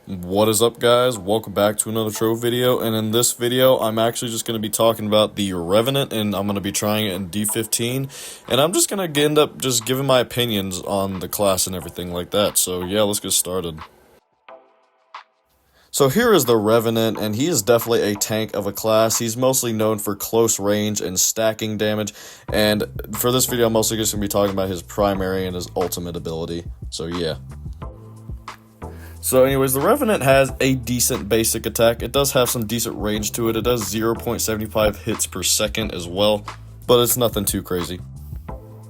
What is up, guys? Welcome back to another trophy video, and in this video I'm actually just going to be talking about the Revenant, and I'm going to be trying it in D15, and I'm just going to end up just giving my opinions on the class and everything like that. So yeah, let's get started. So here is the Revenant, and he is definitely a tank of a class. He's mostly known for close range and stacking damage, and for this video I'm mostly just going to be talking about his primary and his ultimate ability. So yeah. So anyways, the Revenant has a decent basic attack. It does have some decent range to it. It does 0.75 hits per second as well, but it's nothing too crazy.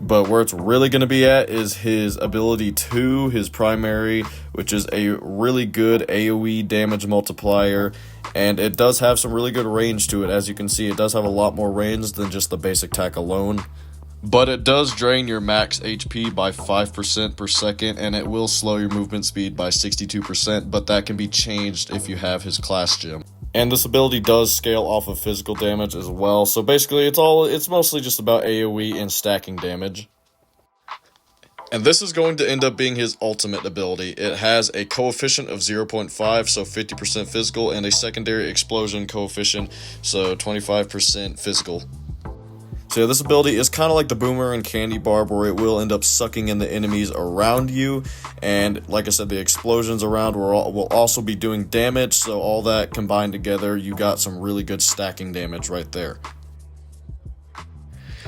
But where it's really going to be at is his ability 2, his primary, which is a really good AoE damage multiplier, and it does have some really good range to it. As you can see, it does have a lot more range than just the basic attack alone. But it does drain your max HP by 5% per second, and it will slow your movement speed by 62%, but that can be changed if you have his class gem. And this ability does scale off of physical damage as well, so basically it's mostly just about AoE and stacking damage. And this is going to end up being his ultimate ability. It has a coefficient of 0.5, so 50% physical, and a secondary explosion coefficient, so 25% physical. So yeah, this ability is kind of like the Boomerang Candy Barb, where it will end up sucking in the enemies around you, and like I said, the explosions around will also be doing damage, so all that combined together, you got some really good stacking damage right there.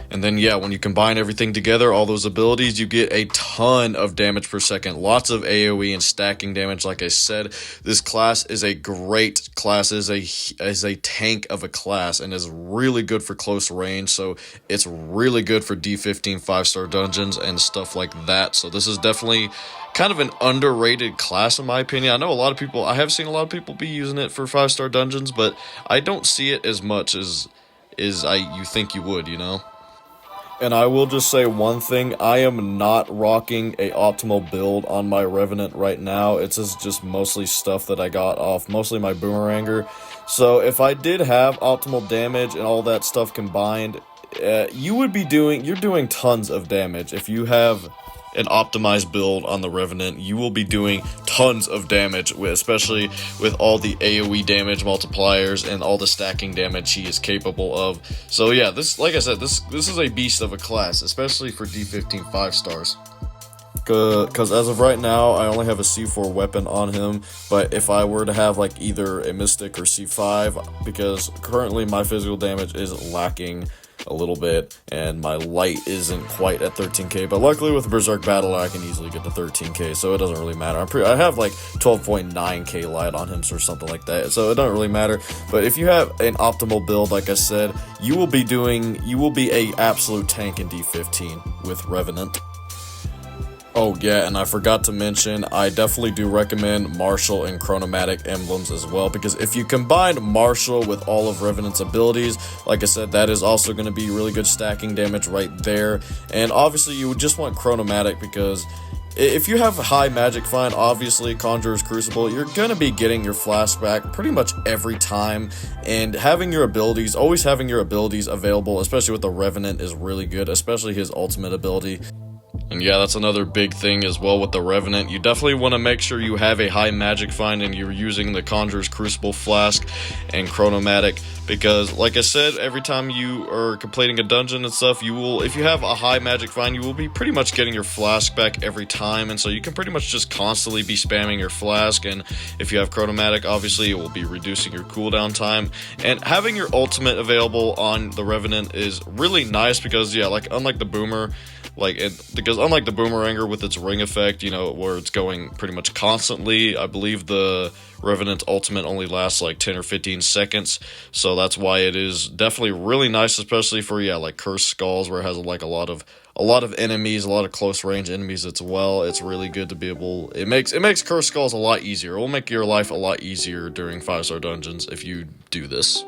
And then yeah, when you combine everything together, all those abilities, you get a ton of damage per second. Lots of AoE and stacking damage. Like I said, this class is a great class, is a tank of a class, and is really good for close range. So it's really good for D15 5-star dungeons and stuff like that. So this is definitely kind of an underrated class in my opinion. I know I have seen a lot of people be using it for 5-star dungeons, but I don't see it as much as you think you would, you know? And I will just say one thing, I am not rocking a optimal build on my Revenant right now. It's just mostly stuff that I got off, mostly my Boomeranger. So if I did have optimal damage and all that stuff combined, you're doing tons of damage. If you have an optimized build on the Revenant, you will be doing tons of damage, especially with all the AoE damage multipliers and all the stacking damage he is capable of. So yeah, like I said, this is a beast of a class, especially for D15 5 stars. Because as of right now, I only have a C4 weapon on him, but if I were to have like either a Mystic or C5, because currently my physical damage is lacking a little bit, and my light isn't quite at 13k, but luckily with Berserk Battle I can easily get to 13k, so it doesn't really matter. I have like 12.9k light on him or something like that, so it doesn't really matter. But if you have an optimal build, like I said, you will be a absolute tank in D15 with Revenant. Oh yeah, and I forgot to mention, I definitely do recommend Martial and Chronomatic emblems as well, because if you combine Martial with all of Revenant's abilities, like I said, that is also going to be really good stacking damage right there. And obviously you would just want Chronomatic, because if you have high magic find, obviously Conjurer's Crucible, you're going to be getting your flashback pretty much every time, and always having your abilities available, especially with the Revenant, is really good, especially his ultimate ability. And yeah, that's another big thing as well with the Revenant. You definitely want to make sure you have a high magic find and you're using the Conjurer's Crucible Flask and Chronomatic, because like I said, every time you are completing a dungeon and stuff, if you have a high magic find, you will be pretty much getting your flask back every time, and so you can pretty much just constantly be spamming your flask. And if you have Chronomatic, obviously it will be reducing your cooldown time, and having your ultimate available on the Revenant is really nice, because yeah, unlike the Boomeranger with its ring effect, you know, where it's going pretty much constantly, I believe the Revenant's ultimate only lasts like 10 or 15 seconds, so that's why it is definitely really nice, especially for like Cursed Skulls, where it has like a lot of enemies, a lot of close range enemies as well. It's really good to be able, it makes Cursed Skulls a lot easier. It will make your life a lot easier during 5-star dungeons if you do this.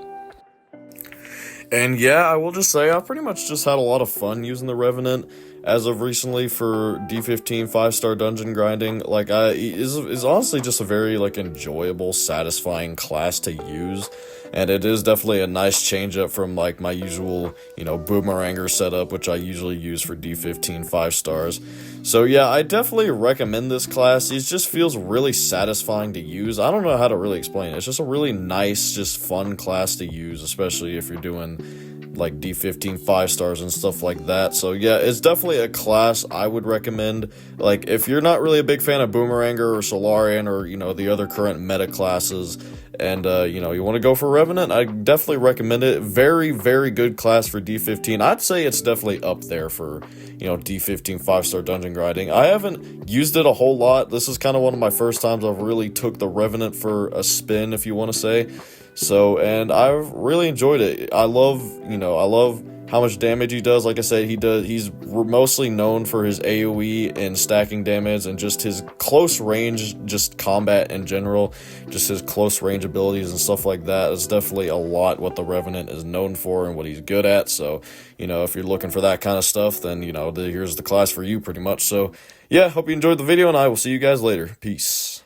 And yeah, I will just say, I've pretty much just had a lot of fun using the Revenant, as of recently for D15 5-star dungeon grinding. Like, is honestly just a very, like, enjoyable, satisfying class to use. And it is definitely a nice change up from, like, my usual, boomeranger setup, which I usually use for D15 5 stars. So yeah, I definitely recommend this class. It just feels really satisfying to use. I don't know how to really explain it. It's just a really nice, just fun class to use, especially if you're doing like D15 5 stars and stuff like that. So yeah, it's definitely a class I would recommend. Like, if you're not really a big fan of Boomeranger or Solarian or, the other current meta classes, and you want to go for Revenant, I definitely recommend it. Very, very good class for D15. I'd say it's definitely up there for, D15 5-star dungeon grinding. I haven't used it a whole lot. This is kind of one of my first times I've really took the Revenant for a spin, if you want to say. So, and I've really enjoyed it. I love how much damage he does. Like I said, he's mostly known for his AoE and stacking damage, and just his close range, just combat in general, just his close range abilities and stuff like that is definitely a lot what the Revenant is known for and what he's good at. So, if you're looking for that kind of stuff, then, here's the class for you pretty much. So, yeah, hope you enjoyed the video, and I will see you guys later. Peace.